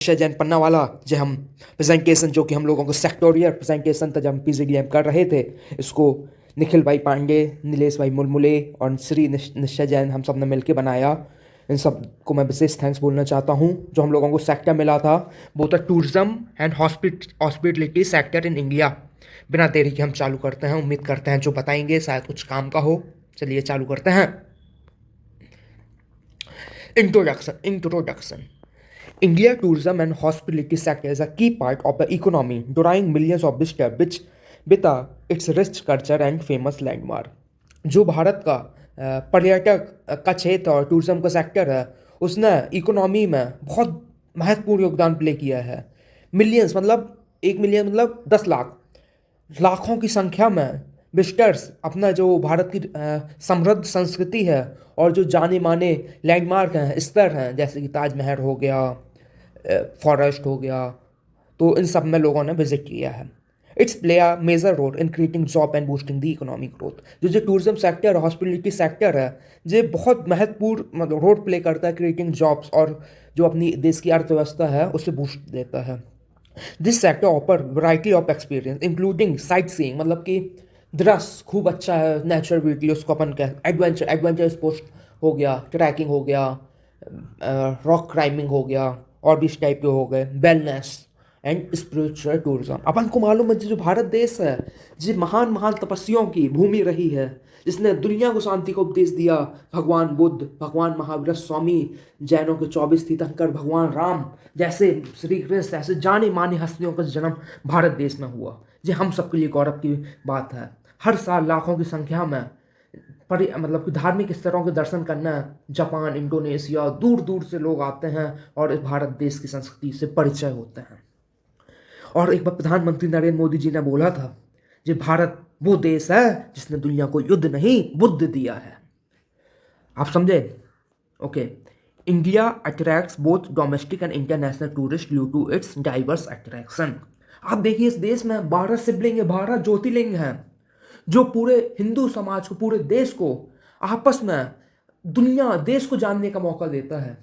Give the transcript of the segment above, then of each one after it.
विषय जैन पन्ना वाला जो हम प्रेजेंटेशन जो कि हम लोगों को सेक्टोरियल प्रेजेंटेशन था जब हम पीजीडीएम कर रहे थे, इसको निखिल भाई पांडे, नीलेश भाई मुलमुले और श्री निश्चय जैन हम सब ने मिलकर बनाया। इन सब को मैं विशेष थैंक्स बोलना चाहता हूँ। जो हम लोगों को सेक्टर मिला था वो था tourism and hospitality sector in India. बिना देरी के हम चालू करते हैं। उम्मीद करते हैं जो बताएंगे शायद कुछ काम का हो। चलिए चालू करते हैं। Introduction India tourism and hospitality sector is a key part of the economy, drawing millions of visitors which with its rich culture and famous landmark. जो भारत का पर्यटक का क्षेत्र और टूरिज्म का सेक्टर है, उसने इकोनॉमी में बहुत महत्वपूर्ण योगदान प्ले किया है। मिलियंस मतलब 1 मिलियन मतलब 10 लाख, लाखों की संख्या में विजिटर्स अपना जो भारत की समृद्ध संस्कृति है और जो जाने माने लैंडमार्क हैं, स्तर हैं, जैसे कि ताजमहल हो गया, फॉरेस्ट हो गया, तो इन सब में लोगों ने विजिट किया है। It's play a major role in creating job and boosting the economic growth. जो टूरिज्म सेक्टर हॉस्पिटलिटी सेक्टर है, ये बहुत महत्वपूर्ण मतलब रोल प्ले करता है क्रिएटिंग जॉब्स और जो अपनी देश की अर्थव्यवस्था है उसे बूस्ट देता है। This sector offer variety of experience including sight seeing, मतलब कि दृश्य खूब अच्छा है, नेचुरल ब्यूटी, उसको अपन कह एडवेंचर स्पोर्ट्स हो गया, ट्रैकिंग हो गया, रॉक क्लाइंबिंग हो गया और भी इस टाइप के हो गए, वेलनेस एंड स्पिरिचुअल टूरिज्म। अपन को मालूम है जो भारत देश है, जो महान महान तपस्वियों की भूमि रही है, जिसने दुनिया को शांति का उपदेश दिया। भगवान बुद्ध, भगवान महावीर स्वामी, जैनों के 24 तीर्थंकर, भगवान राम जैसे, श्री कृष्ण ऐसे जाने माने हस्तियों का जन्म भारत देश में हुआ। जो हम सबके लिए गौरव की बात है। हर साल लाखों की संख्या में मतलब कि धार्मिक स्थलों के दर्शन करना जापान, इंडोनेशिया, दूर दूर से लोग आते हैं और इस भारत देश की संस्कृति से परिचय होते हैं। और एक बार प्रधानमंत्री नरेंद्र मोदी जी ने बोला था, कि भारत वो देश है जिसने दुनिया को युद्ध नहीं बुद्ध दिया है। आप समझे? Okay. India attracts both domestic and international tourist due to its diverse attraction. आप देखिए इस देश में 12 शिवलिंग है, 12 ज्योतिर्लिंग हैं, जो पूरे हिंदू समाज को, पूरे देश को आपस में दुनिया देश को जानने का मौका देता है।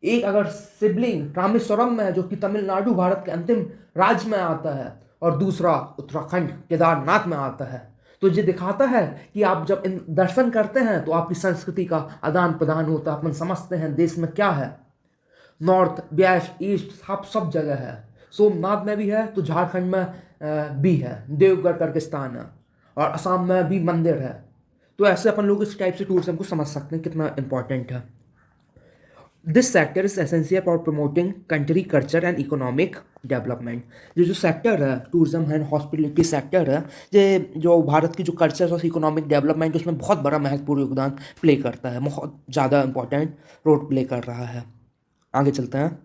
एक अगर शिवलिंग रामेश्वरम में है जो कि तमिलनाडु भारत के अंतिम राज्य में आता है, और दूसरा उत्तराखंड केदारनाथ में आता है, तो ये दिखाता है कि आप जब इन दर्शन करते हैं तो आपकी संस्कृति का आदान प्रदान होता है। अपन समझते हैं देश में क्या है, नॉर्थ, वेस्ट, ईस्ट, सब जगह है। सोमनाथ में भी है तो झारखंड में भी है, देवगढ़ करके स्थान है, और असम में भी मंदिर है। तो ऐसे अपन लोग इस टाइप से टूरिज्म को समझ सकते हैं कितना इंपॉर्टेंट है। This sector is essential for promoting country culture and economic development. जो सेक्टर है टूरिज्म एंड हॉस्पिटलिटी सेक्टर है, ये जो भारत की जो कल्चर और इकोनॉमिक डेवलपमेंट उसमें बहुत बड़ा महत्वपूर्ण योगदान प्ले करता है, बहुत ज़्यादा इंपॉर्टेंट रोल प्ले कर रहा है। आगे चलते हैं।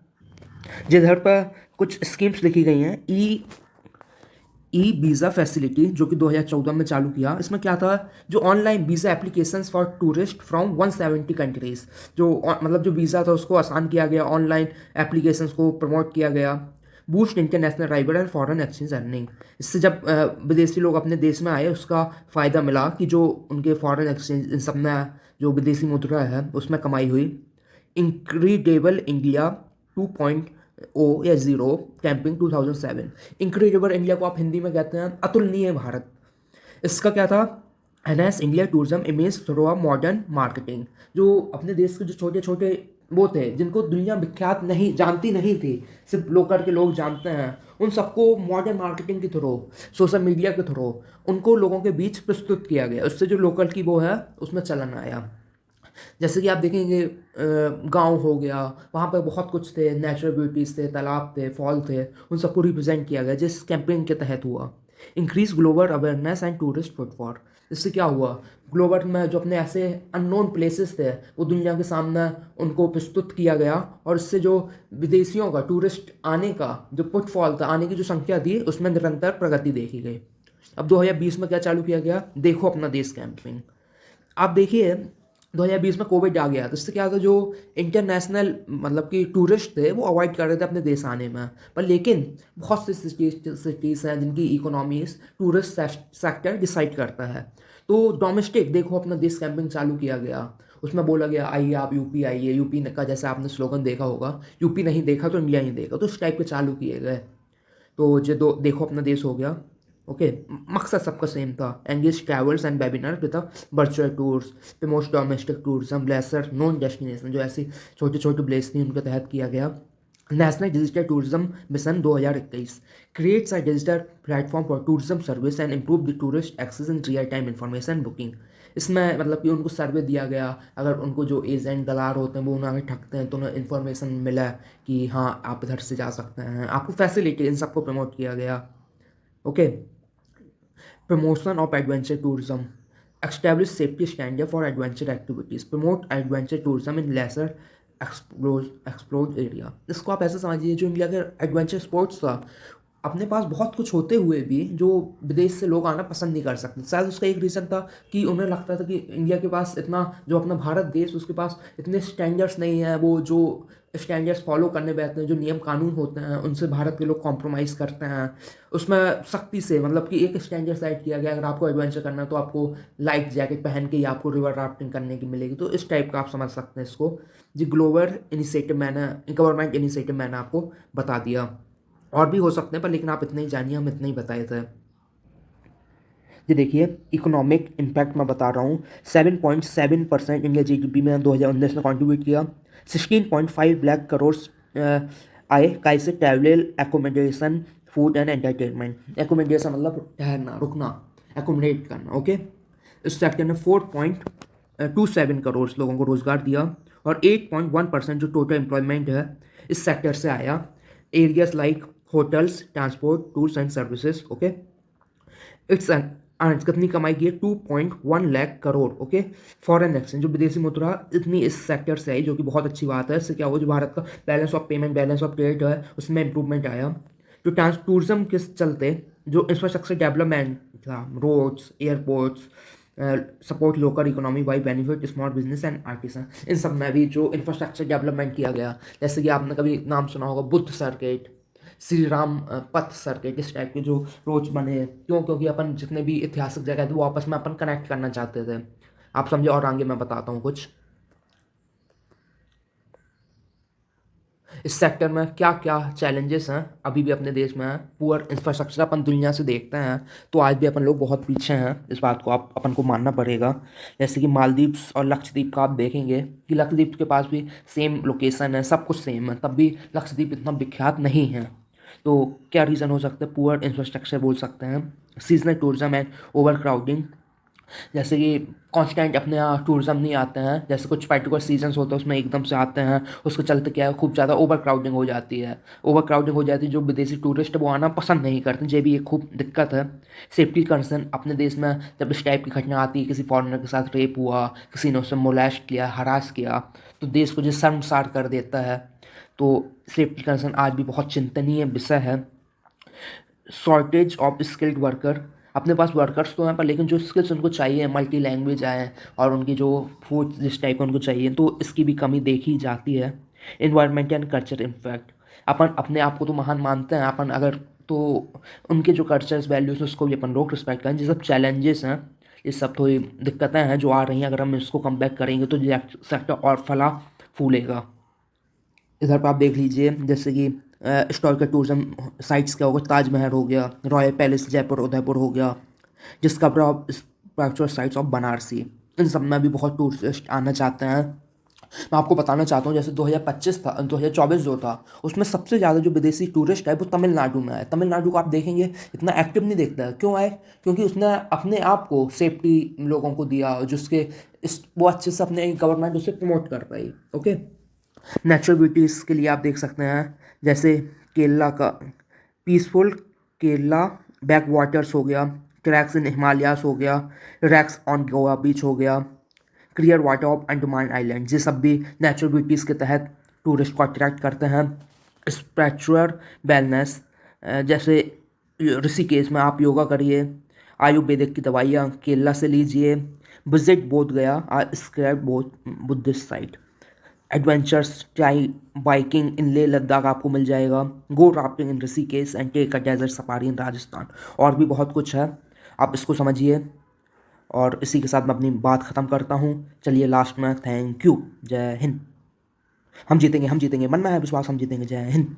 जिधर पर कुछ स्कीम्स लिखी गई हैं। ई वीज़ा फैसिलिटी जो कि 2014 में चालू किया। इसमें क्या था, जो online visa applications for tourist from 170 countries, जो मतलब जो वीज़ा था उसको आसान किया गया, ऑनलाइन एप्लीकेशंस को प्रमोट किया गया। Boost international arrival and foreign exchange earning. इससे जब विदेशी लोग अपने देश में आए उसका फ़ायदा मिला कि जो उनके फॉरेन एक्सचेंज इन सब में जो विदेशी मुद्रा है उसमें कमाई हुई। इनक्रेडिबल इंडिया 2.0 या 0 कैंपिंग 2007। इनक्रेडिबल इंडिया को आप हिंदी में कहते हैं अतुलनीय भारत। इसका क्या था, NS India tourism image through a modern marketing. जो अपने देश के जो छोटे छोटे वो थे जिनको दुनिया विख्यात नहीं जानती नहीं थी, सिर्फ लोकल के लोग जानते हैं, उन सबको मॉडर्न मार्केटिंग के थ्रू, सोशल मीडिया के थ्रू उनको लोगों के बीच प्रस्तुत किया गया। उससे जो लोकल की वो है उसमें चलन आया। जैसे कि आप देखेंगे गांव हो गया, वहाँ पर बहुत कुछ थे, नेचुरल ब्यूटीज़ थे, तालाब थे, फॉल थे, उन सबको रिप्रेजेंट किया गया जिस कैंपेन के तहत हुआ। Increase global awareness and tourist footfall. इससे क्या हुआ, ग्लोबल में जो अपने ऐसे अननोन प्लेसेस थे वो दुनिया के सामने उनको प्रस्तुत किया गया, और इससे जो विदेशियों का टूरिस्ट आने का जो फुटफॉल था, आने की जो संख्या थी, उसमें निरंतर प्रगति देखी गई। अब 2020 में क्या चालू किया गया, देखो अपना देश कैंपेन। आप देखिए 2020 में कोविड आ गया तो इससे क्या था, जो इंटरनेशनल मतलब कि टूरिस्ट थे वो अवॉइड कर रहे थे अपने देश आने में, पर लेकिन बहुत सी सिटीज़ हैं जिनकी इकोनॉमीज टूरिस्ट सेक्टर डिसाइड करता है। तो डोमेस्टिक देखो अपना देश कैंपिंग चालू किया गया, उसमें बोला गया आइए आप यूपी आइए, यूपी का जैसे आपने स्लोगन देखा होगा, यूपी नहीं देखा तो इंडिया नहीं देखा, तो उस टाइप के चालू किए गए। तो जो दो देखो अपना देश हो गया। ओके, मकसद सबका सेम था, engage travels and webinar with virtual tours, promote domestic tourism, lesser known destination, जो ऐसी छोटी छोटी प्लेस थी उनके तहत किया गया। National digital tourism mission 2021 creates a digital platform for tourism service and improve the tourist access in real time information booking. इसमें मतलब कि उनको सर्वे दिया गया, अगर उनको जो एजेंट दलाल होते हैं वो उन्हें आगे ठगते हैं तो उन्हें इन्फॉर्मेशन मिला कि हाँ आप इधर से जा सकते हैं, आपको फैसिलिटी, इन सबको प्रमोट किया गया। Okay, promotion of adventure tourism, establish safety standard for adventure activities, promote adventure tourism in laser explored area. इसको आप ऐसे समझिए, जो इंडिया के एडवेंचर स्पोर्ट्स था, अपने पास बहुत कुछ होते हुए भी जो विदेश से लोग आना पसंद नहीं कर सकते, शायद उसका एक रीज़न था कि उन्हें लगता था कि इंडिया के पास इतना, जो अपना भारत देश, उसके पास इतने स्टैंडर्ड्स नहीं है, वो जो स्टैंडर्ड्स फॉलो करने बैठते हैं, जो नियम कानून होते हैं उनसे भारत के लोग कॉम्प्रोमाइज़ करते हैं। उसमें सख्ती से मतलब कि एक स्टैंडर्ड सेट किया गया, अगर आपको एडवेंचर करना है तो आपको लाइफ जैकेट पहन के ही आपको रिवर राफ्टिंग करने की मिलेगी। तो इस टाइप का आप समझ सकते हैं इसको। जी ग्लोबल इनिशिएटिव मैंने, गवर्नमेंट इनिशिएटिव मैंने आपको बता दिया, और भी हो सकते हैं पर लेकिन आप इतने ही जानिए, हम इतने ही बताए थे। ये देखिए इकोनॉमिक इम्पैक्ट मैं बता रहा हूँ, 7.7% इंडिया जीडीपी में 2019 में कंट्रीब्यूट किया। 16.5 लाख करोड़ आए, कैसे travel, accommodation, food and entertainment. Accommodation मतलब ठहरना, रुकना, एकोमोडेट करना। ओके, इस सेक्टर ने 4.27 करोड़ लोगों को रोजगार दिया, और 8.1% जो टोटल एम्प्लॉयमेंट है इस सेक्टर से आया। Areas like hotels, transport, tours and services. Okay, it's an earn कितनी कमाई की है, 2.1 lakh crore. Okay, foreign exchange, जो विदेशी मुद्रा इतनी इस सेक्टर से आई, जो कि बहुत अच्छी बात है। इससे क्या हुआ, जो भारत का balance of payment, balance of trade है, उसमें इंप्रूवमेंट आया। जो टूरिज्म के चलते जो इंफ्रास्ट्रक्चर डेवलपमेंट था, roads, airports, support local economy by benefit small business and artisan, इन सब में भी जो इंफ्रास्ट्रक्चर डेवलपमेंट किया गया, जैसे कि आपने कभी नाम सुना होगा बुद्ध सर्किट, श्री राम पथ सर्किट, इस टाइप के जो रोड्स बने। क्यों? क्योंकि अपन जितने भी ऐतिहासिक जगह थे वो आपस में अपन कनेक्ट करना चाहते थे, आप समझे। और आगे मैं बताता हूँ कुछ इस सेक्टर में क्या क्या चैलेंजेस हैं अभी भी अपने देश में। पुअर इंफ्रास्ट्रक्चर अपन दुनिया से देखते हैं तो आज भी अपन लोग बहुत पीछे हैं, इस बात को आप अपन को मानना पड़ेगा। जैसे कि मालदीव्स और लक्षद्वीप का आप देखेंगे कि लक्षद्वीप के पास भी सेम लोकेशन है, सब कुछ सेम है, तब भी लक्षद्वीप इतना विख्यात नहीं है। तो क्या रीज़न हो सकता है? पुअर इंफ्रास्ट्रक्चर बोल सकते हैं, seasonal tourism and over crowding. जैसे कि कांस्टेंट अपने यहाँ टूरिज्म नहीं आते हैं, जैसे कुछ पर्टिकुलर सीजन्स होते हैं उसमें एकदम से आते हैं, उसके चलते क्या है, खूब ज़्यादा ओवर क्राउडिंग हो जाती है। ओवर क्राउडिंग हो जाती है, जो विदेशी टूरिस्ट है वो आना पसंद नहीं करते, ये भी एक खूब दिक्कत है। सेफ्टी कंसर्न, अपने देश में जब इस टाइप की घटना आती है, किसी फॉरेनर के साथ रेप हुआ, किसी ने उससे मोलेस्ट किया, हरास किया, तो देश को जो शर्मसार कर देता है। तो सेफ्टी कंसर्न आज भी बहुत चिंतनीय विषय है। शॉर्टेज ऑफ स्किल्ड वर्कर, अपने पास वर्कर्स तो हैं पर लेकिन जो स्किल्स उनको चाहिए, मल्टी लैंग्वेज आए और उनकी जो फूड जिस टाइप का उनको चाहिए, तो इसकी भी कमी देखी जाती है। इन्वायरमेंट एंड कल्चर इम्पैक्ट, अपन अपने आप को तो महान मानते हैं अपन, अगर तो उनके जो कल्चर्स वैल्यूज उसको भी अपन लोग रिस्पेक्ट करें। ये सब चैलेंजेस हैं, ये सब थोड़ी दिक्कतें हैं जो आ रही हैं, अगर हम इसको कम बैक करेंगे तो ये सेक्टर और फला फूलेगा। इधर पर आप देख लीजिए, जैसे कि हिस्टोरिकल टूरिज्म साइट्स क्या होगा, ताजमहल हो गया, रॉयल पैलेस जयपुर उदयपुर हो गया, discovery of spiritual sites of Banarasi, इन सब में भी बहुत टूरिस्ट आना चाहते हैं। मैं आपको बताना चाहता हूँ, जैसे 2025 था, 2024 जो था, उसमें सबसे ज़्यादा जो विदेशी टूरिस्ट है वो तमिलनाडु में आए। तमिलनाडु को आप देखेंगे इतना एक्टिव नहीं देखता है, क्यों आए? क्योंकि उसने अपने आप को सेफ्टी लोगों को दिया, जिसके इस वो अच्छे से अपने गवर्नमेंट उसे प्रमोट कर पाई। ओके, नेचुरल ब्यूटीज़ के लिए आप देख सकते हैं, जैसे केरला का पीसफुल केरला बैक वाटर्स हो गया, ट्रैक्स इन हिमालयास हो गया, रैक्स ऑन गोवा बीच हो गया, clear water of Andaman island, ये सब भी नेचुरल ब्यूटीज़ के तहत टूरिस्ट को अट्रैक्ट करते हैं। स्पिरिचुअल वेलनेस, जैसे ऋषिकेश में आप योगा करिए, आयुर्वेदिक की दवाइयाँ केरला से लीजिए, विजिट बोध Gaya, scrap Bodh Buddhist site, adventures चाहे बाइकिंग इन लेह लद्दाख आपको मिल जाएगा, go rafting in Rishikesh and take a desert safari in Rajasthan, और भी बहुत कुछ है, आप इसको समझिए। और इसी के साथ मैं अपनी बात ख़त्म करता हूँ। चलिए लास्ट में थैंक यू। जय हिंद। हम जीतेंगे, मन में है विश्वास, हम जीतेंगे। जय हिंद।